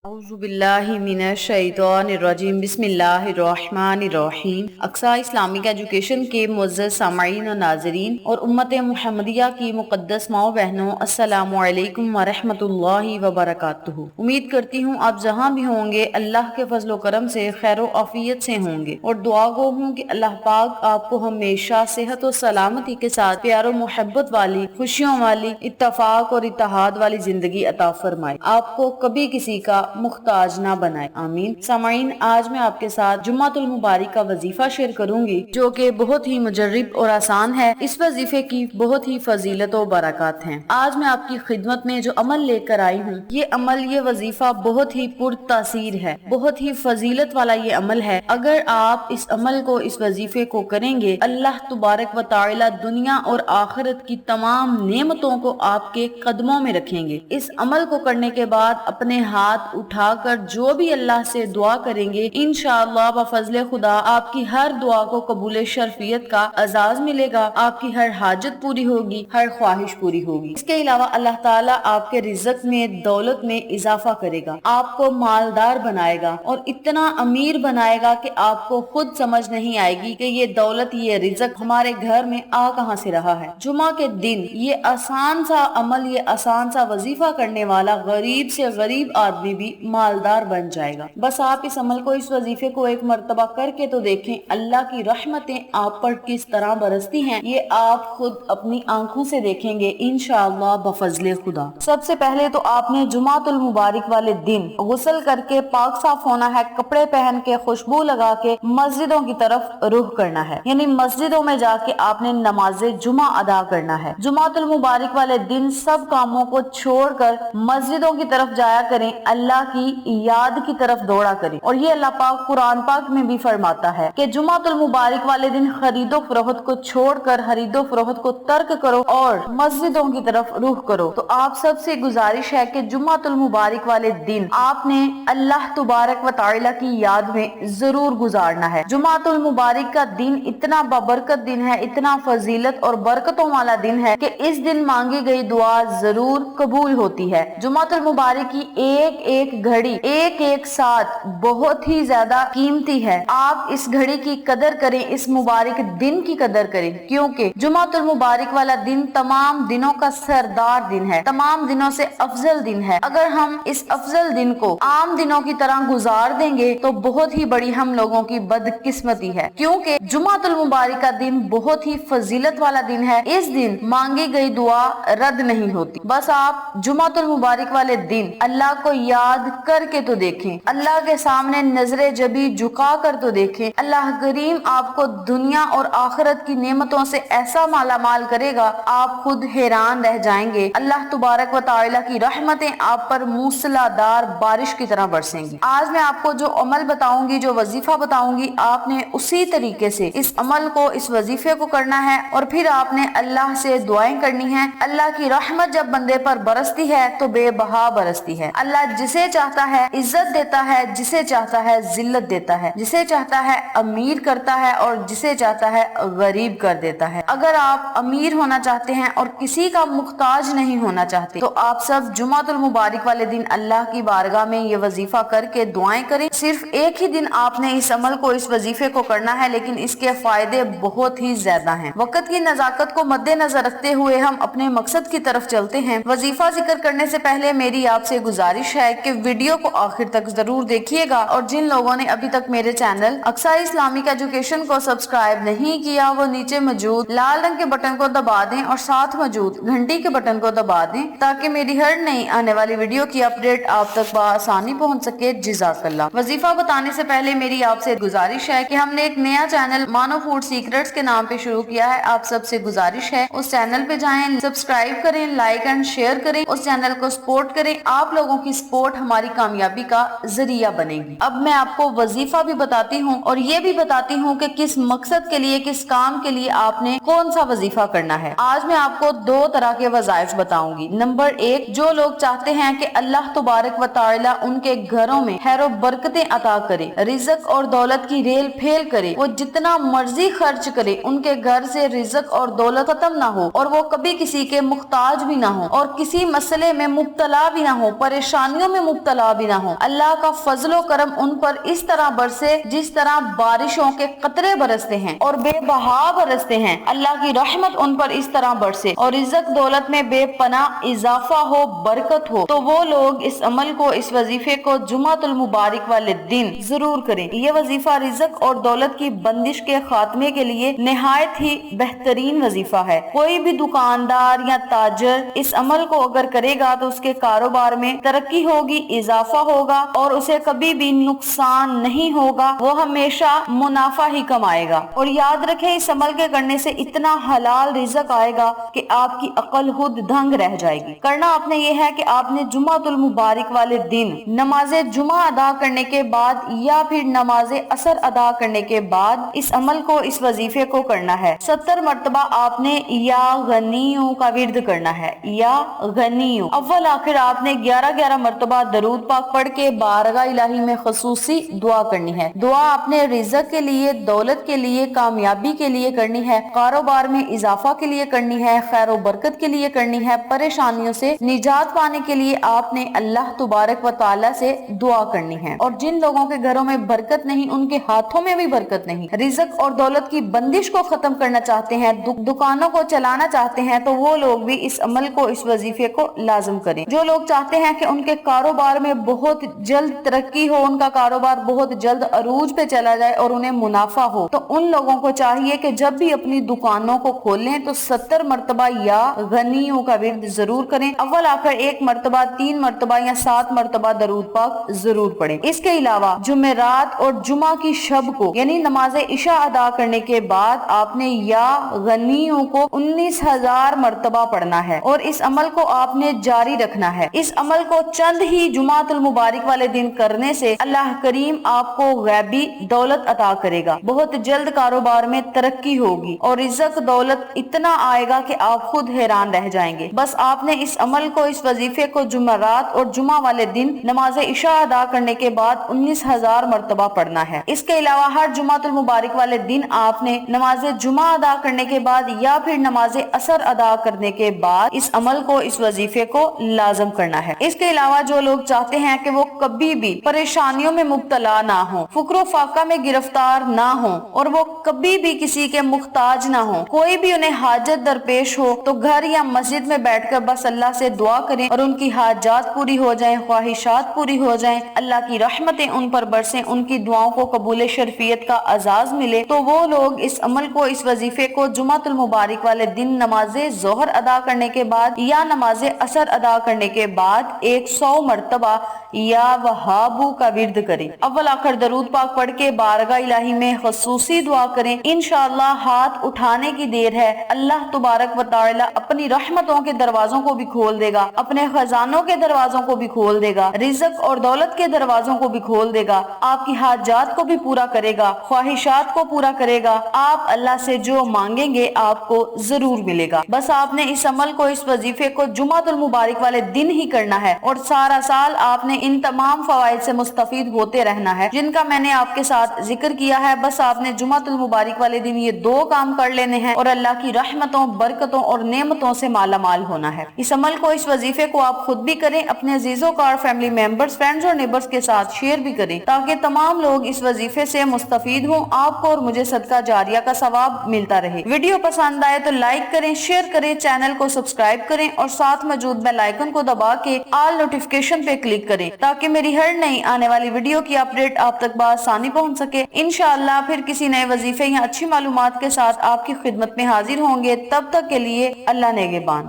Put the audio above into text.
اعوذ باللہ من الشیطان الرجیم بسم اللہ الرحمن الرحیم۔ اقصی اسلامک ایجوکیشن کے معزز سامعین و ناظرین اور امت محمدیہ کی مقدس ماؤں بہنوں، السلام علیکم ورحمۃ اللہ وبرکاتہ۔ امید کرتی ہوں آپ جہاں بھی ہوں گے اللہ کے فضل و کرم سے خیر و عافیت سے ہوں گے، اور دعا گو ہوں کہ اللہ پاک آپ کو ہمیشہ صحت و سلامتی کے ساتھ پیار و محبت والی، خوشیوں والی، اتفاق اور اتحاد والی زندگی عطا فرمائے، آپ کو کبھی کسی کا محتاج نہ بنائے، آمین۔ سامعین، آج میں آپ کے ساتھ جمعۃ المبارک کا وظیفہ شیئر کروں گی جو کہ بہت ہی مجرب اور آسان ہے۔ اس وظیفے کی بہت ہی فضیلت و برکات ہیں۔ آج میں آپ کی خدمت میں جو عمل لے کر آئی ہوں، یہ وظیفہ بہت ہی پر تاثیر ہے، بہت ہی فضیلت والا یہ عمل ہے۔ اگر آپ اس عمل کو، اس وظیفے کو کریں گے، اللہ تبارک و تعالی دنیا اور آخرت کی تمام نعمتوں کو آپ کے قدموں میں رکھیں گے۔ اس عمل کو کرنے کے بعد اپنے ہاتھ اٹھا کر جو بھی اللہ سے دعا کریں گے، انشاءاللہ بفضل خدا آپ کی ہر دعا کو قبول شرفیت کا اعزاز ملے گا، آپ کی ہر حاجت پوری ہوگی، ہر خواہش پوری ہوگی۔ اس کے علاوہ اللہ تعالیٰ آپ کے رزق میں، دولت میں اضافہ کرے گا، آپ کو مالدار بنائے گا اور اتنا امیر بنائے گا کہ آپ کو خود سمجھ نہیں آئے گی کہ یہ دولت، یہ رزق ہمارے گھر میں آ کہاں سے رہا ہے۔ جمعہ کے دن یہ آسان سا عمل، یہ آسان سا وظیفہ کرنے والا غریب سے غریب آدمی بھی مالدار بن جائے گا۔ بس آپ اس عمل کو، اس وظیفے کو ایک مرتبہ کر کے تو دیکھیں، اللہ کی رحمتیں آپ پر کس طرح برستی ہیں، یہ آپ خود اپنی آنکھوں سے دیکھیں گے انشاءاللہ بفضل خدا۔ سب سے پہلے تو آپ نے جمعۃ المبارک والے دن غسل کر کے پاک صاف ہونا ہے، کپڑے پہن کے، خوشبو لگا کے مسجدوں کی طرف رخ کرنا ہے، یعنی مسجدوں میں جا کے آپ نے نماز جمعہ ادا کرنا ہے۔ جمعۃ المبارک والے دن سب کاموں کو چھوڑ کر مسجدوں کی طرف جایا کریں، اللہ کی یاد کی طرف دوڑا کریں۔ اور یہ اللہ پاک قرآن پاک میں بھی فرماتا ہے کہ جمعۃ المبارک والے دن خرید و فروخت کو چھوڑ کر، خرید و فروخت کو ترک کرو اور مسجدوں کی طرف رخ کرو۔ تو آپ سب سے گزارش ہے کہ جمعۃ المبارک والے دن آپ نے اللہ تبارک و تعالی کی یاد میں ضرور گزارنا ہے۔ جمعۃ المبارک کا دن اتنا بابرکت دن ہے، اتنا فضیلت اور برکتوں والا دن ہے کہ اس دن مانگی گئی دعا ضرور قبول ہوتی ہے۔ جمعۃ المبارک کی ایک ایک گھڑی، ایک ایک ساتھ بہت ہی زیادہ قیمتی ہے۔ آپ اس گھڑی کی قدر کریں، اس مبارک دن کی قدر کریں، کیونکہ جمعۃ المبارک والا دن تمام دنوں کا سردار دن ہے، تمام دنوں سے افضل دن ہے۔ اگر ہم اس افضل دن کو عام دنوں کی طرح گزار دیں گے تو بہت ہی بڑی ہم لوگوں کی بدقسمتی ہے، کیونکہ جمعۃ المبارک کا دن بہت ہی فضیلت والا دن ہے۔ اس دن مانگی گئی دعا رد نہیں ہوتی۔ بس آپ جمعۃ المبارک والے دن اللہ کو یاد کر کے تو دیکھیں، اللہ کے سامنے نظر جبی جھکا کر تو دیکھیں، اللہ کریم آپ کو دنیا اور آخرت کی نعمتوں سے ایسا مالا مال کرے گا، آپ خود حیران رہ جائیں گے۔ اللہ تبارک و تعالی کی رحمتیں آپ پر موسلا دار بارش کی طرح برسیں گی۔ آج میں آپ کو جو عمل بتاؤں گی، جو وظیفہ بتاؤں گی، آپ نے اسی طریقے سے اس عمل کو، اس وظیفے کو کرنا ہے، اور پھر آپ نے اللہ سے دعائیں کرنی ہیں۔ اللہ کی رحمت جب بندے پر برستی ہے تو بے بہا برستی ہے۔ اللہ جسے چاہتا ہے عزت دیتا ہے، جسے چاہتا ہے ذلت دیتا ہے، جسے چاہتا ہے امیر کرتا ہے اور جسے چاہتا ہے غریب کر دیتا ہے۔ اگر آپ امیر ہونا چاہتے ہیں اور کسی کا محتاج نہیں ہونا چاہتے تو آپ سب جمعۃ المبارک والے دن اللہ کی بارگاہ میں یہ وظیفہ کر کے دعائیں کریں۔ صرف ایک ہی دن آپ نے اس عمل کو، اس وظیفے کو کرنا ہے، لیکن اس کے فائدے بہت ہی زیادہ ہیں۔ وقت کی نزاکت کو مد نظر رکھتے ہوئے ہم اپنے مقصد کی طرف چلتے ہیں۔ وظیفہ ذکر کرنے سے پہلے میری آپ سے گزارش ہے کہ ویڈیو کو آخر تک ضرور دیکھیے گا، اور جن لوگوں نے ابھی تک میرے چینل اقصی اسلامک ایجوکیشن کو سبسکرائب نہیں کیا، وہ نیچے موجود لال رنگ کے بٹن کو دبا دیں اور ساتھ موجود گھنٹی کے بٹن کو دبا دیں تاکہ میری ہر نئی آنے والی ویڈیو کی اپڈیٹ آپ تک بآسانی پہنچ سکے۔ جزاک اللہ۔ وظیفہ بتانے سے پہلے میری آپ سے گزارش ہے کہ ہم نے ایک نیا چینل مانو فوڈ سیکرٹس کے نام پہ شروع کیا ہے۔ آپ سب سے گزارش ہے اس چینل پہ جائیں، سبسکرائب کریں، لائک اینڈ شیئر کریں، اس چینل کو سپورٹ کریں۔ آپ لوگوں کی سپورٹ ہماری کامیابی کا ذریعہ بنے گی۔ اب میں آپ کو وظیفہ بھی بتاتی ہوں اور یہ بھی بتاتی ہوں کہ کس مقصد کے لیے، کس کام کے لیے آپ نے کون سا وظیفہ کرنا ہے۔ آج میں آپ کو دو طرح کے وظائف بتاؤں گی۔ نمبر ایک، جو لوگ چاہتے ہیں کہ اللہ تبارک و تعالی ان کے گھروں میں خیر و برکتیں عطا کرے، رزق اور دولت کی ریل پھیل کرے، وہ جتنا مرضی خرچ کرے ان کے گھر سے رزق اور دولت ختم نہ ہو اور وہ کبھی کسی کے محتاج بھی نہ ہو اور کسی مسئلے میں مبتلا بھی نہ ہو، پریشانیوں میں مبتلا بھی نہ ہوں۔ اللہ کا فضل و کرم ان پر اس طرح برسے جس طرح بارشوں کے قطرے برستے ہیں اور بے بہا برستے ہیں، اللہ کی رحمت ان پر اس طرح برسے اور رزق دولت میں بے پناہ اضافہ ہو، برکت ہو، تو وہ لوگ اس عمل کو، اس وظیفے کو جمعۃ المبارک والے دن ضرور کریں۔ یہ وظیفہ رزق اور دولت کی بندش کے خاتمے کے لیے نہایت ہی بہترین وظیفہ ہے۔ کوئی بھی دکاندار یا تاجر اس عمل کو اگر کرے گا تو اس کے کاروبار میں ترقی ہوگی، اضافہ ہوگا اور اسے کبھی بھی نقصان نہیں ہوگا، وہ ہمیشہ منافع ہی کمائے گا۔ اور یاد رکھیں اس عمل کے کرنے سے اتنا حلال رزق آئے گا کہ آپ کی عقل خود دھنگ رہ جائے گی۔ کرنا آپ نے یہ ہے کہ آپ نے جمعۃ المبارک والے دن نماز جمعہ ادا کرنے کے بعد یا پھر نماز عصر ادا کرنے کے بعد اس عمل کو، اس وظیفے کو کرنا ہے۔ 70 مرتبہ آپ نے یا غنیوں کا ورد کرنا ہے، یا غنیوں۔ اول آخر آپ نے 11 مرتبہ درود پاک پڑھ کے بارگاہ الہی میں خصوصی دعا کرنی ہے۔ دعا آپ نے رزق کے لیے، دولت کے لیے، کامیابی کے لیے کرنی ہے، کاروبار میں اضافہ کے لیے کرنی ہے، خیر و برکت کے لیے کرنی ہے، پریشانیوں سے نجات پانے کے لیے آپ نے اللہ تبارک و تعالی سے دعا کرنی ہے۔ اور جن لوگوں کے گھروں میں برکت نہیں، ان کے ہاتھوں میں بھی برکت نہیں، رزق اور دولت کی بندش کو ختم کرنا چاہتے ہیں، دکانوں کو چلانا چاہتے ہیں، تو وہ لوگ بھی اس عمل کو، اس وظیفے کو لازم کریں۔ جو لوگ چاہتے ہیں کہ ان کے کاروبار میں بہت جلد ترقی ہو، ان کا کاروبار بہت جلد عروج پہ چلا جائے اور انہیں منافع ہو، تو ان لوگوں کو چاہیے کہ جب بھی اپنی دکانوں کو کھولیں تو 70 مرتبہ یا غنیوں کا ورد ضرور کریں۔ اول آخر 1 مرتبہ، 3 مرتبہ یا 7 مرتبہ درود پاک ضرور پڑھیں۔ اس کے علاوہ جمعرات اور جمعہ کی شب کو یعنی نماز عشاء ادا کرنے کے بعد آپ نے یا غنیوں کو 19,000 مرتبہ پڑھنا ہے اور اس عمل کو آپ نے جاری رکھنا ہے۔ اس عمل کو چند ہی جمعۃ المبارک والے دن کرنے سے اللہ کریم آپ کو غیبی دولت عطا کرے گا، بہت جلد کاروبار میں ترقی ہوگی اور رزق دولت اتنا آئے گا کہ آپ خود حیران رہ جائیں گے۔ بس آپ نے اس عمل کو، اس وظیفے کو جمعرات اور جمعہ والے دن نماز عشاء ادا کرنے کے بعد 19,000 مرتبہ پڑھنا ہے۔ اس کے علاوہ ہر جمعۃ المبارک والے دن آپ نے نماز جمعہ ادا کرنے کے بعد یا پھر نماز عصر ادا کرنے کے بعد اس عمل کو، اس وظیفے کو لازم کرنا ہے۔ اس کے علاوہ جو لوگ چاہتے ہیں کہ وہ کبھی بھی پریشانیوں میں مبتلا نہ ہوں، فقر و فاقہ میں گرفتار نہ ہوں اور وہ کبھی بھی کسی کے محتاج نہ ہوں، کوئی بھی انہیں حاجت درپیش ہو تو گھر یا مسجد میں بیٹھ کر بس اللہ سے دعا کریں اور ان کی حاجات پوری ہو جائیں، خواہشات پوری ہو جائیں، اللہ کی رحمتیں ان پر برسیں، ان کی دعاؤں کو قبول شرفیت کا اعزاز ملے، تو وہ لوگ اس عمل کو، اس وظیفے کو جمعۃ المبارک والے دن نماز ظہر ادا کرنے کے بعد یا نماز عصر ادا کرنے کے بعد 100 مرتبہ یا وہابو کا ورد کریں۔ اول آخر درود پاک پڑھ کے بارگاہ الہی میں خصوصی دعا کریں۔ انشاءاللہ ہاتھ اٹھانے کی دیر ہے، اللہ تبارک و تعالی اپنی رحمتوں کے دروازوں کو بھی کھول دے گا، اپنے خزانوں کے دروازوں کو بھی کھول دے گا، رزق اور دولت کے دروازوں کو بھی کھول دے گا، آپ کی حاجات کو بھی پورا کرے گا، خواہشات کو پورا کرے گا، آپ اللہ سے جو مانگیں گے آپ کو ضرور ملے گا۔ بس آپ نے اس عمل کو، اس وظیفے کو جمعۃ المبارک والے دن ہی کرنا ہے اور سارا سال آپ نے ان تمام فوائد سے مستفید ہوتے رہنا ہے جن کا میں نے آپ کے ساتھ ذکر کیا ہے۔ بس آپ نے جمعۃ المبارک والے دن یہ 2 کام کر لینے ہیں اور اللہ کی رحمتوں، برکتوں اور نعمتوں سے مالا مال ہونا ہے۔ اس عمل کو، اس وظیفے کو آپ خود بھی کریں، اپنے عزیزوں کا اور فیملی ممبرز، فرینڈز اور نیبرز کے ساتھ شیئر بھی کریں تاکہ تمام لوگ اس وظیفے سے مستفید ہوں، آپ کو اور مجھے صدقہ جاریہ کا ثواب ملتا رہے۔ ویڈیو پسند آئے تو لائک کریں، شیئر کریں، چینل کو سبسکرائب کریں اور ساتھ موجود بیل آئیکن کو دبا کے آل نوٹیفیکیشن پہ کلک کریں تاکہ میری ہر نئی آنے والی ویڈیو کی اپڈیٹ آپ تک بآسانی پہنچ سکے۔ انشاءاللہ پھر کسی نئے وظیفے یا اچھی معلومات کے ساتھ آپ کی خدمت میں حاضر ہوں گے۔ تب تک کے لیے اللہ نگہبان۔